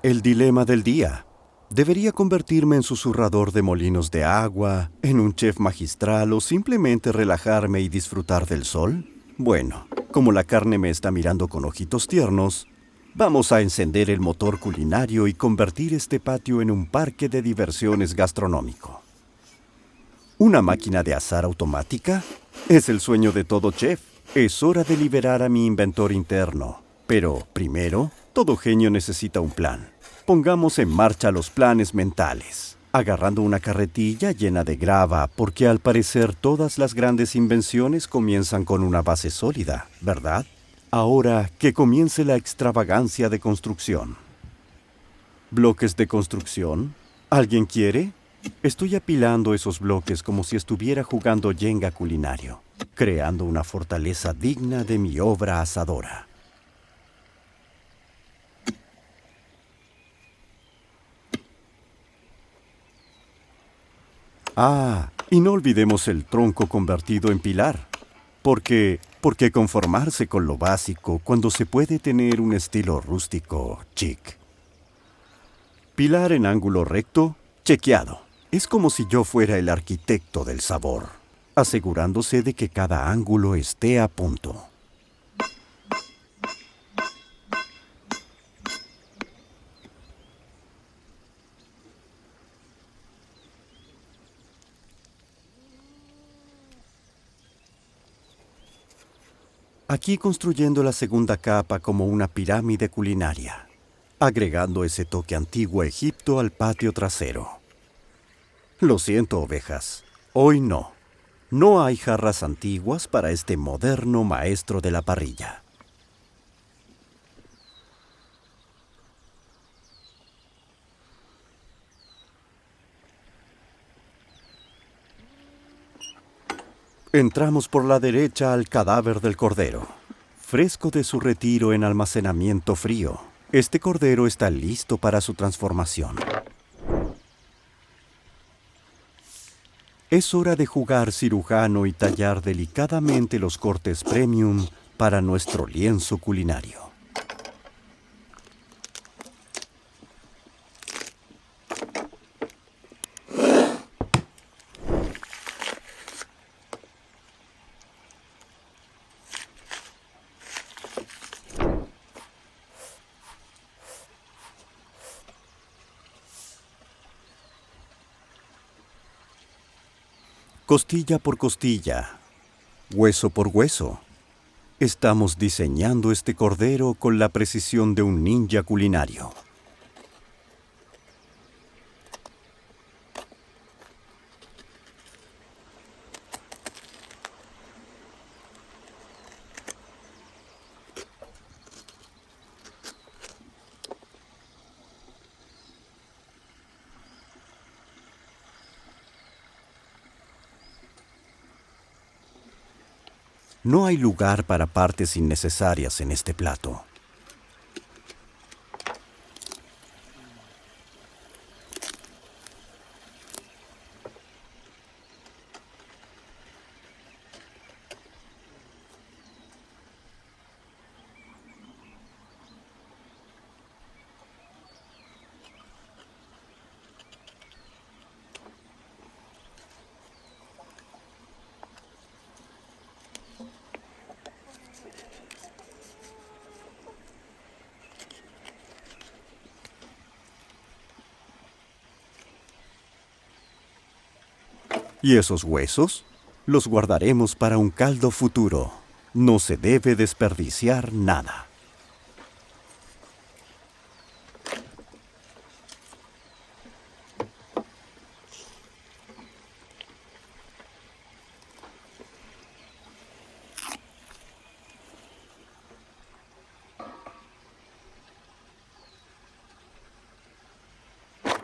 El dilema del día. ¿Debería convertirme en susurrador de molinos de agua, en un chef magistral o simplemente relajarme y disfrutar del sol? Bueno, como la carne me está mirando con ojitos tiernos, vamos a encender el motor culinario y convertir este patio en un parque de diversiones gastronómico. ¿Una máquina de asar automática? Es el sueño de todo chef. Es hora de liberar a mi inventor interno. Pero, primero, todo genio necesita un plan. Pongamos en marcha los planes mentales, agarrando una carretilla llena de grava, porque al parecer todas las grandes invenciones comienzan con una base sólida, ¿verdad? Ahora, que comience la extravagancia de construcción. ¿Bloques de construcción? ¿Alguien quiere? Estoy apilando esos bloques como si estuviera jugando Jenga culinario, creando una fortaleza digna de mi obra asadora. Y no olvidemos el tronco convertido en pilar. ¿Por qué conformarse con lo básico cuando se puede tener un estilo rústico chic? Pilar en ángulo recto, chequeado. Es como si yo fuera el arquitecto del sabor, asegurándose de que cada ángulo esté a punto. Aquí construyendo la segunda capa como una pirámide culinaria, agregando ese toque antiguo Egipto al patio trasero. Lo siento, ovejas, hoy no. No hay jarras antiguas para este moderno maestro de la parrilla. Entramos por la derecha al cadáver del cordero, fresco de su retiro en almacenamiento frío. Este cordero está listo para su transformación. Es hora de jugar cirujano y tallar delicadamente los cortes premium para nuestro lienzo culinario. Costilla por costilla, hueso por hueso. Estamos diseñando este cordero con la precisión de un ninja culinario. No hay lugar para partes innecesarias en este plato. ¿Y esos huesos? Los guardaremos para un caldo futuro. No se debe desperdiciar nada.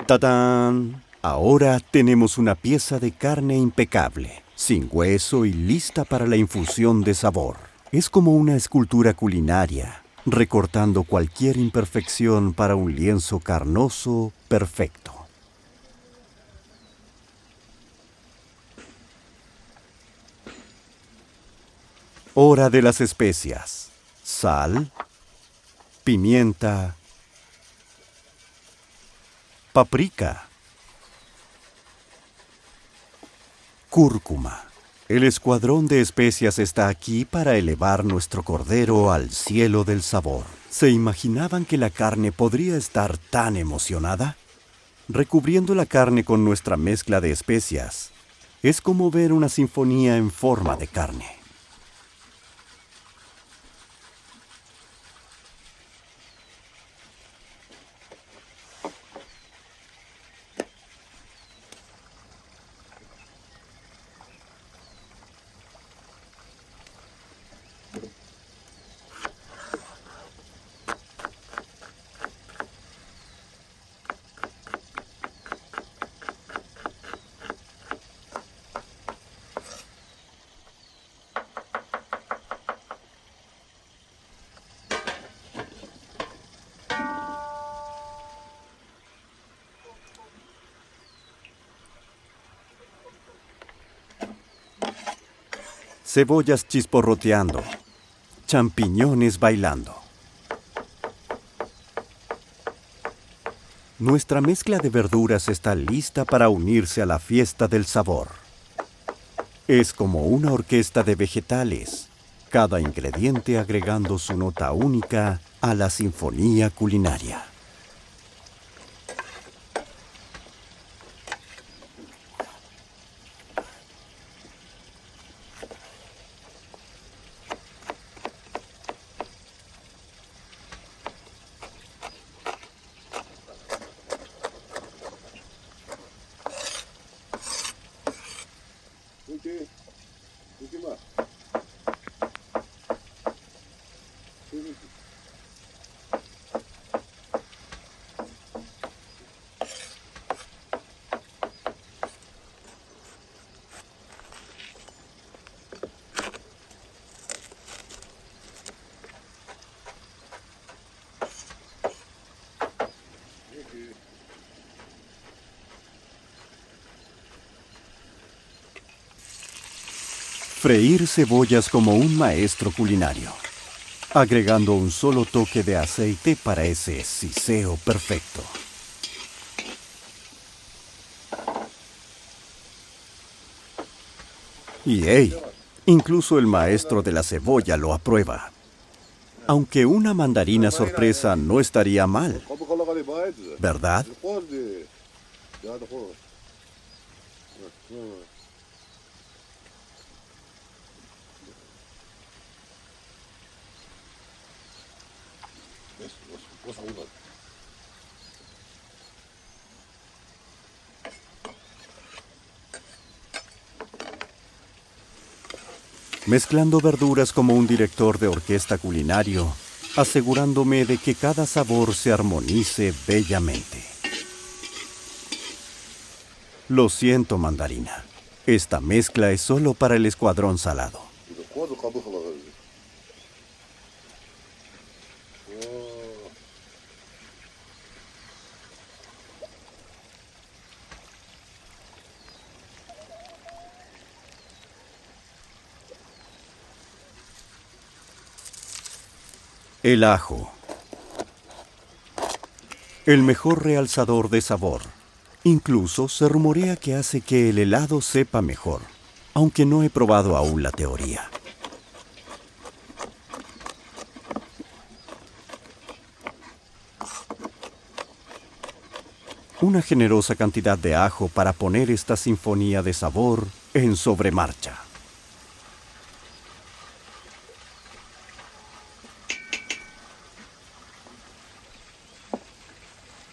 ¡Tadán! Ahora tenemos una pieza de carne impecable, sin hueso y lista para la infusión de sabor. Es como una escultura culinaria, recortando cualquier imperfección para un lienzo carnoso perfecto. Hora de las especias. Sal, pimienta, paprika, cúrcuma. El escuadrón de especias está aquí para elevar nuestro cordero al cielo del sabor. ¿Se imaginaban que la carne podría estar tan emocionada? Recubriendo la carne con nuestra mezcla de especias, es como ver una sinfonía en forma de carne. Cebollas chisporroteando, champiñones bailando. Nuestra mezcla de verduras está lista para unirse a la fiesta del sabor. Es como una orquesta de vegetales, cada ingrediente agregando su nota única a la sinfonía culinaria. Freír cebollas como un maestro culinario, agregando un solo toque de aceite para ese siseo perfecto. Y hey, incluso el maestro de la cebolla lo aprueba. Aunque una mandarina sorpresa no estaría mal, ¿verdad? Mezclando verduras como un director de orquesta culinario, asegurándome de que cada sabor se armonice bellamente. Lo siento, mandarina. Esta mezcla es solo para el escuadrón salado. El ajo. El mejor realzador de sabor. Incluso se rumorea que hace que el helado sepa mejor, aunque no he probado aún la teoría. Una generosa cantidad de ajo para poner esta sinfonía de sabor en sobremarcha.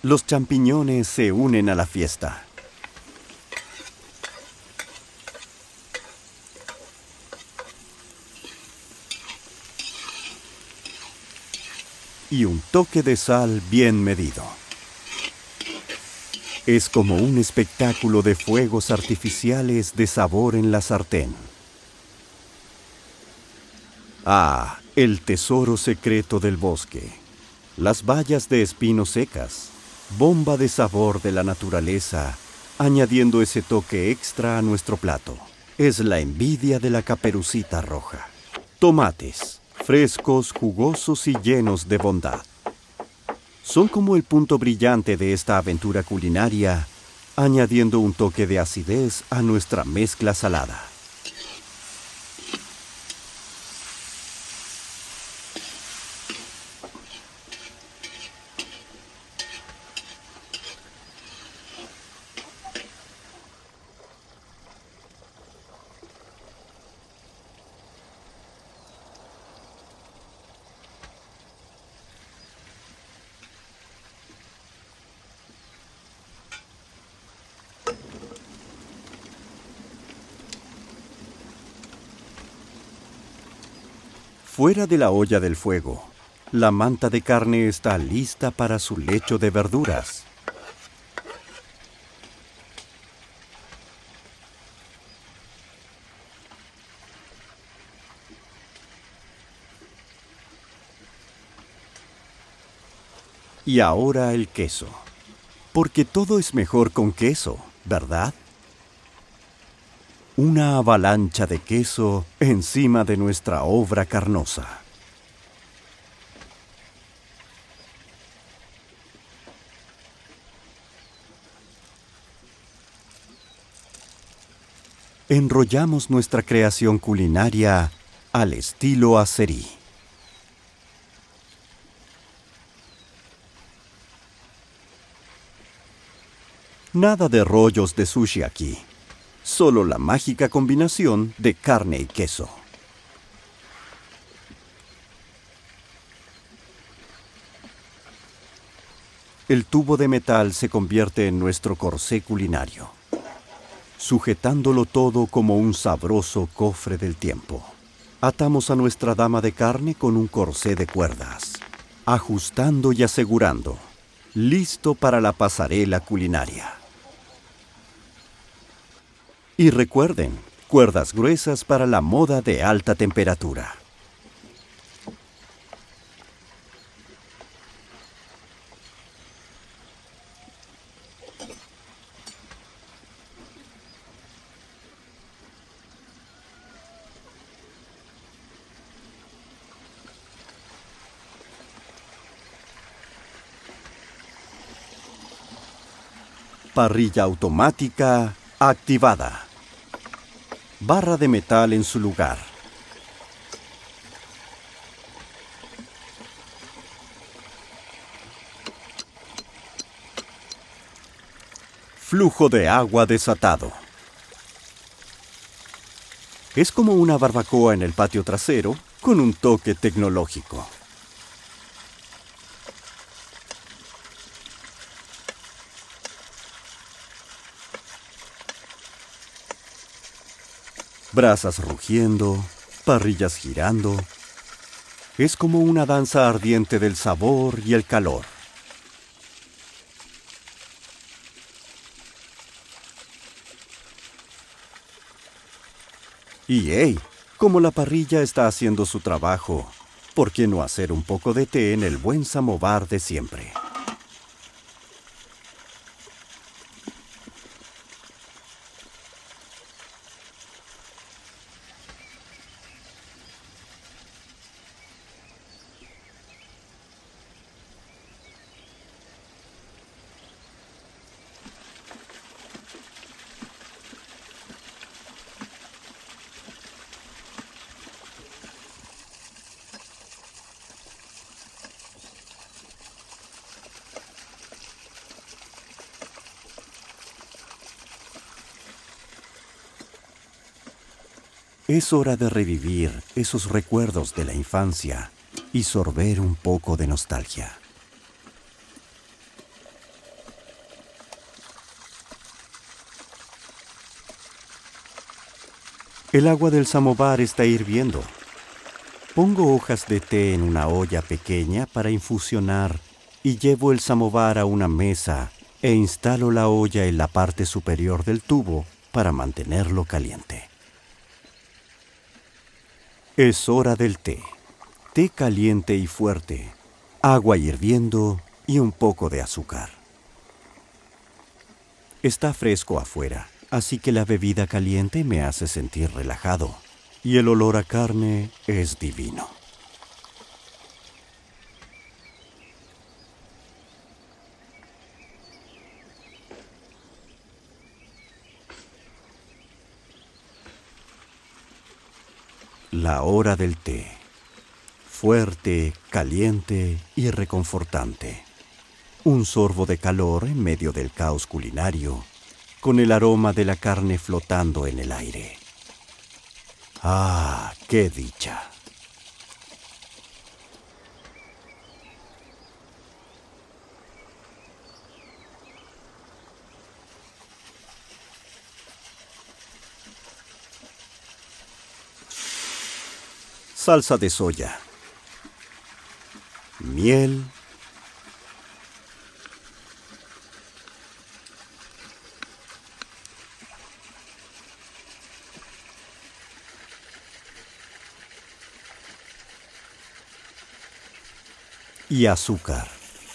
Los champiñones se unen a la fiesta. Y un toque de sal bien medido. Es como un espectáculo de fuegos artificiales de sabor en la sartén. Ah, el tesoro secreto del bosque. Las bayas de espinos secas. Bomba de sabor de la naturaleza, añadiendo ese toque extra a nuestro plato. Es la envidia de la caperucita roja. Tomates, frescos, jugosos y llenos de bondad. Son como el punto brillante de esta aventura culinaria, añadiendo un toque de acidez a nuestra mezcla salada. Fuera de la olla del fuego, la manta de carne está lista para su lecho de verduras. Y ahora el queso. Porque todo es mejor con queso, ¿verdad? Una avalancha de queso encima de nuestra obra carnosa. Enrollamos nuestra creación culinaria al estilo azerí. Nada de rollos de sushi aquí. Solo la mágica combinación de carne y queso. El tubo de metal se convierte en nuestro corsé culinario, sujetándolo todo como un sabroso cofre del tiempo. Atamos a nuestra dama de carne con un corsé de cuerdas, ajustando y asegurando, listo para la pasarela culinaria. Y recuerden, cuerdas gruesas para la moda de alta temperatura. Parrilla automática activada. Barra de metal en su lugar. Flujo de agua desatado. Es como una barbacoa en el patio trasero con un toque tecnológico. Brasas rugiendo, parrillas girando. Es como una danza ardiente del sabor y el calor. Y hey, como la parrilla está haciendo su trabajo, ¿por qué no hacer un poco de té en el buen samovar de siempre? Es hora de revivir esos recuerdos de la infancia y sorber un poco de nostalgia. El agua del samovar está hirviendo. Pongo hojas de té en una olla pequeña para infusionar y llevo el samovar a una mesa e instalo la olla en la parte superior del tubo para mantenerlo caliente. Es hora del té. Té caliente y fuerte, agua hirviendo y un poco de azúcar. Está fresco afuera, así que la bebida caliente me hace sentir relajado. Y el olor a carne es divino. La hora del té. Fuerte, caliente y reconfortante. Un sorbo de calor en medio del caos culinario, con el aroma de la carne flotando en el aire. ¡Ah, qué dicha! Salsa de soya. Miel. Y azúcar.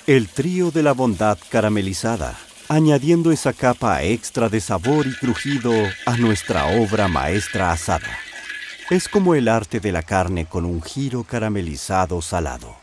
El trío de la bondad caramelizada, añadiendo esa capa extra de sabor y crujido a nuestra obra maestra asada. Es como el arte de la carne con un giro caramelizado salado.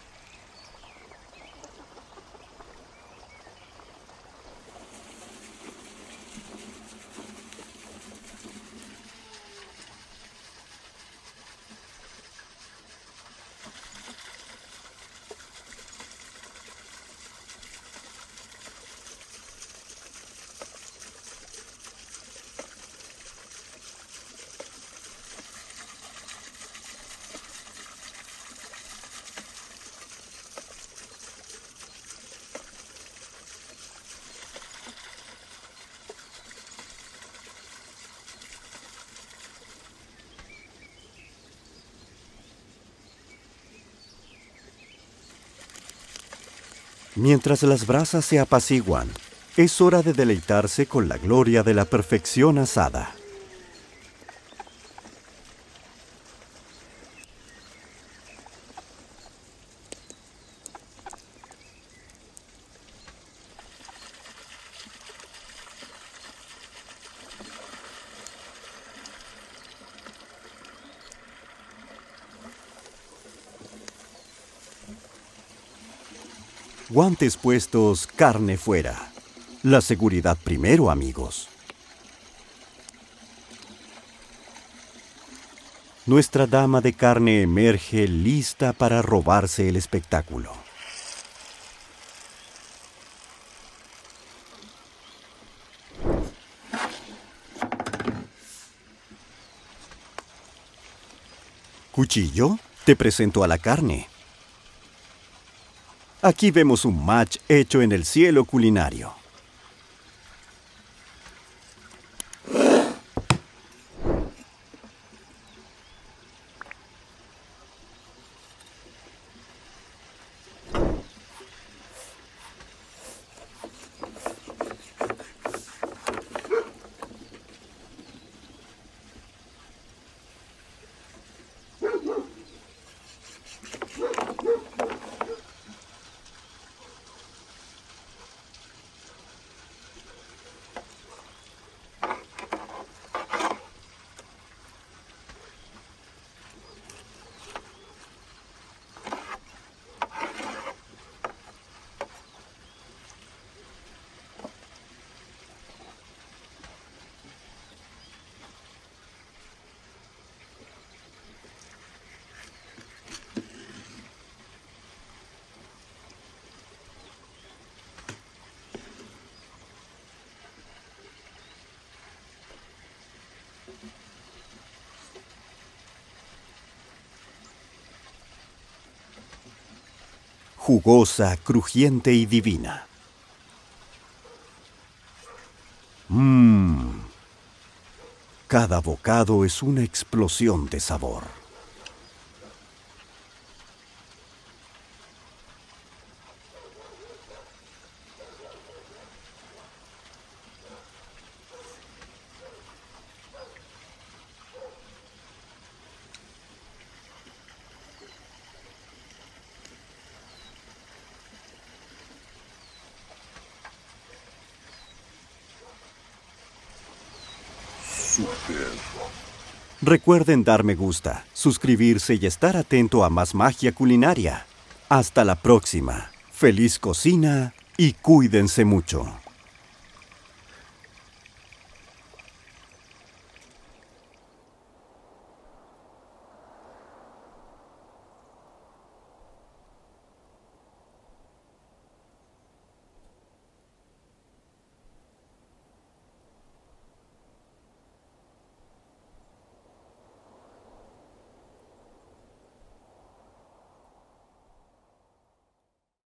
Mientras las brasas se apaciguan, es hora de deleitarse con la gloria de la perfección asada. Guantes puestos, carne fuera. La seguridad primero, amigos. Nuestra dama de carne emerge lista para robarse el espectáculo. ¿Cuchillo? Te presento a la carne. Aquí vemos un match hecho en el cielo culinario. Jugosa, crujiente y divina. Cada bocado es una explosión de sabor. Recuerden dar me gusta, suscribirse y estar atento a más magia culinaria. Hasta la próxima. Feliz cocina y cuídense mucho.